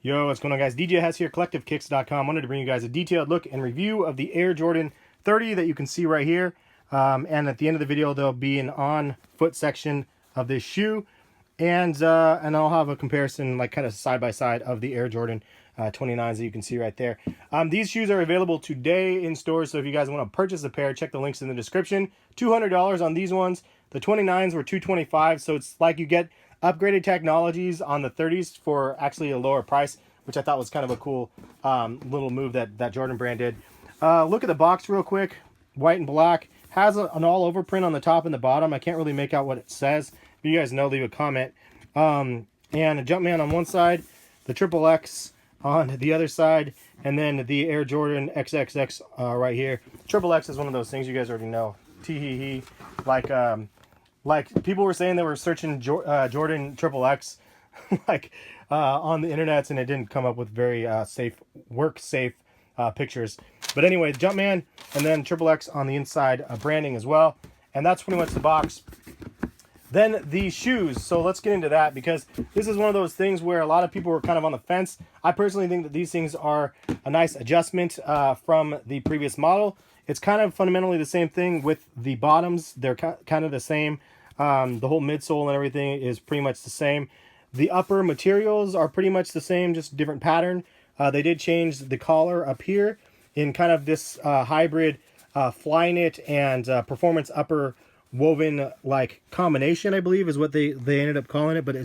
Yo, what's going on, guys? DJ Hess here, CollectiveKicks.com. Wanted to bring you guys a detailed look and review of the Air Jordan 30 that you can see right here. And at the end of the video, there'll be an on-foot section of this shoe. And I'll have a comparison, like kind of side by side, of the Air Jordan 29s that you can see right there. These shoes are available today in stores, so if you guys want to purchase a pair, check the links in the description. $200 on these ones. The 29s were $225, so it's like you get upgraded technologies on the 30s for actually a lower price, which I thought was kind of a cool little move that Jordan brand did. Look at the box real quick. White and black. Has an all-over print on the top and the bottom. I can't really make out what it says. If you guys know, leave a comment. And a Jumpman on one side, the XXX on the other side, and then the Air Jordan XXX right here. XXX is one of those things you guys already know. Tee-hee-hee. Like people were saying they were searching Jordan XXX on the internet, and it didn't come up with very safe pictures. But anyway, Jumpman and then XXX on the inside branding as well. And that's pretty much the box. Then the shoes. So let's get into that, because this is one of those things where a lot of people were kind of on the fence. I personally think that these things are a nice adjustment from the previous model. It's kind of fundamentally the same thing with the bottoms. They're kind of the same. The whole midsole and everything is pretty much the same. The upper materials are pretty much the same, just different pattern. They did change the collar up here in kind of this hybrid fly knit and performance upper woven like combination, I believe is what they ended up calling it. But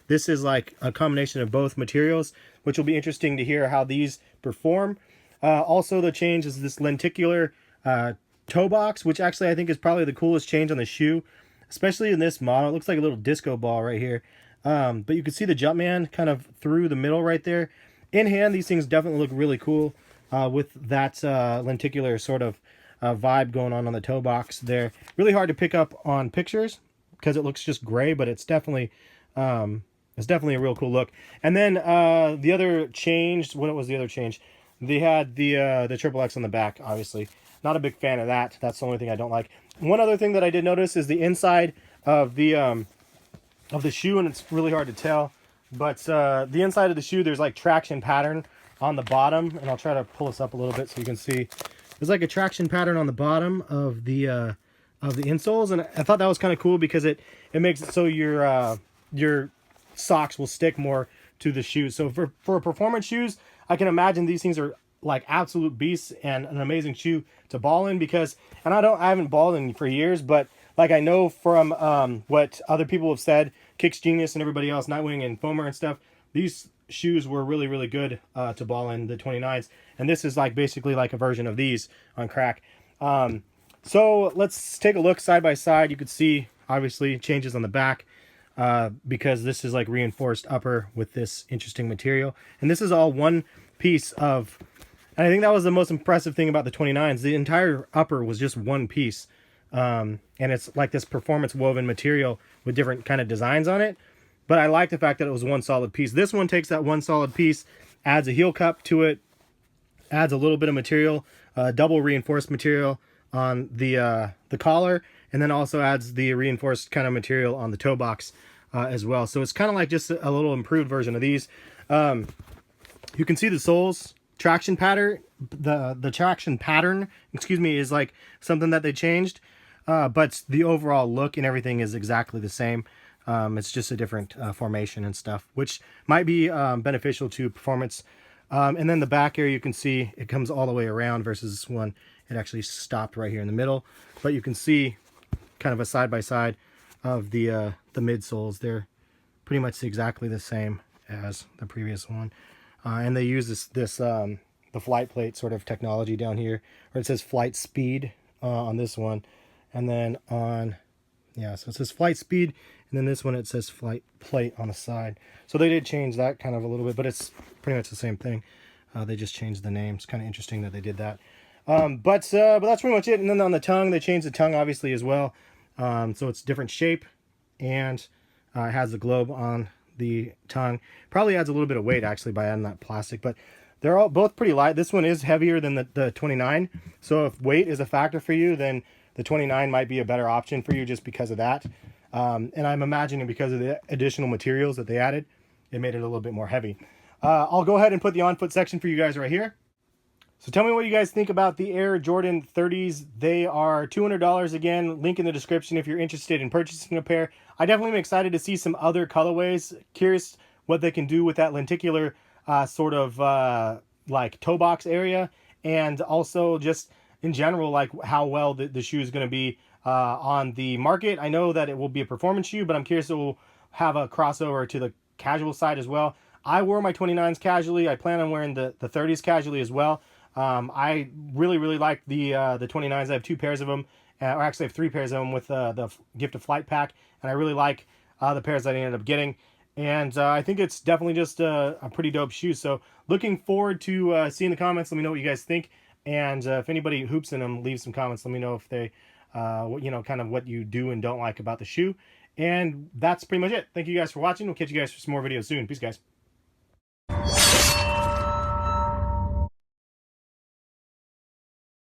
this is like a combination of both materials, which will be interesting to hear how these perform. Also, the change is this lenticular toe box, which actually I think is probably the coolest change on the shoe, especially in this model. It looks like a little disco ball right here. But you can see the Jumpman kind of through the middle right there. In hand, these things definitely look really cool with that lenticular sort of vibe going on the toe box there. Really hard to pick up on pictures because it looks just gray, but it's definitely a real cool look. And then the other change, what was the other change? They had the XXX on the back, obviously. Not a big fan of that. That's the only thing I don't like. One other thing that I did notice is the inside of the shoe, and it's really hard to tell, but the inside of the shoe, there's like traction pattern on the bottom, and I'll try to pull this up a little bit so you can see. There's like a traction pattern on the bottom of the insoles, and I thought that was kind of cool because it makes it so your socks will stick more to the shoes. So for performance shoes, I can imagine these things are like absolute beasts and an amazing shoe to ball in, because, and I haven't balled in for years, but like I know from what other people have said, Kicks Genius and everybody else, Nightwing and Foamer and stuff, these shoes were really, really good to ball in, the 29s. And this is like basically like a version of these on crack. So let's take a look side by side. You could see obviously changes on the back because this is like reinforced upper with this interesting material. And this is all one piece of, and I think that was the most impressive thing about the 29s. The entire upper was just one piece. And it's like this performance woven material with different kind of designs on it. But I like the fact that it was one solid piece. This one takes that one solid piece, adds a heel cup to it, adds a little bit of material, double reinforced material on the collar, and then also adds the reinforced kind of material on the toe box as well. So it's kind of like just a little improved version of these. You can see the soles. Traction pattern, the traction pattern, excuse me, is like something that they changed, but the overall look and everything is exactly the same. It's just a different formation and stuff, which might be beneficial to performance. And then the back here, you can see it comes all the way around versus this one. It actually stopped right here in the middle, but you can see kind of a side by side of the midsoles. They're pretty much exactly the same as the previous one. And they use the flight plate sort of technology down here, or it says flight speed on this one. And then on, yeah, so it says flight speed. And then this one, it says flight plate on the side. So they did change that kind of a little bit, but it's pretty much the same thing. They just changed the name. It's kind of interesting that they did that. But that's pretty much it. And then on the tongue, they changed the tongue obviously as well. So it's different shape, and it has the globe on the tongue. Probably adds a little bit of weight actually by adding that plastic, but they're all both pretty light. This one is heavier than the 29, so if weight is a factor for you, then the 29 might be a better option for you just because of that. And I'm imagining because of the additional materials that they added, it made it a little bit more heavy. I'll go ahead and put the on-foot section for you guys right here. So tell me what you guys think about the Air Jordan 30s. They are $200 again. Link in the description if you're interested in purchasing a pair. I definitely am excited to see some other colorways. Curious what they can do with that lenticular like toe box area, and also just in general like how well the shoe is going to be on the market. I know that it will be a performance shoe, but I'm curious it will have a crossover to the casual side as well. I wore my 29s casually. I plan on wearing the 30s casually as well. I really like the 29s. I have 2 pairs of them, or actually I have 3 pairs of them with the gift of flight pack, and I really like the pairs that I ended up getting. And I think it's definitely just a pretty dope shoe. So looking forward to seeing the comments. Let me know what you guys think, and if anybody hoops in them, leave some comments. Let me know if they, you know, kind of what you do and don't like about the shoe. And that's pretty much it. Thank you guys for watching. We'll catch you guys for some more videos soon. Peace, guys.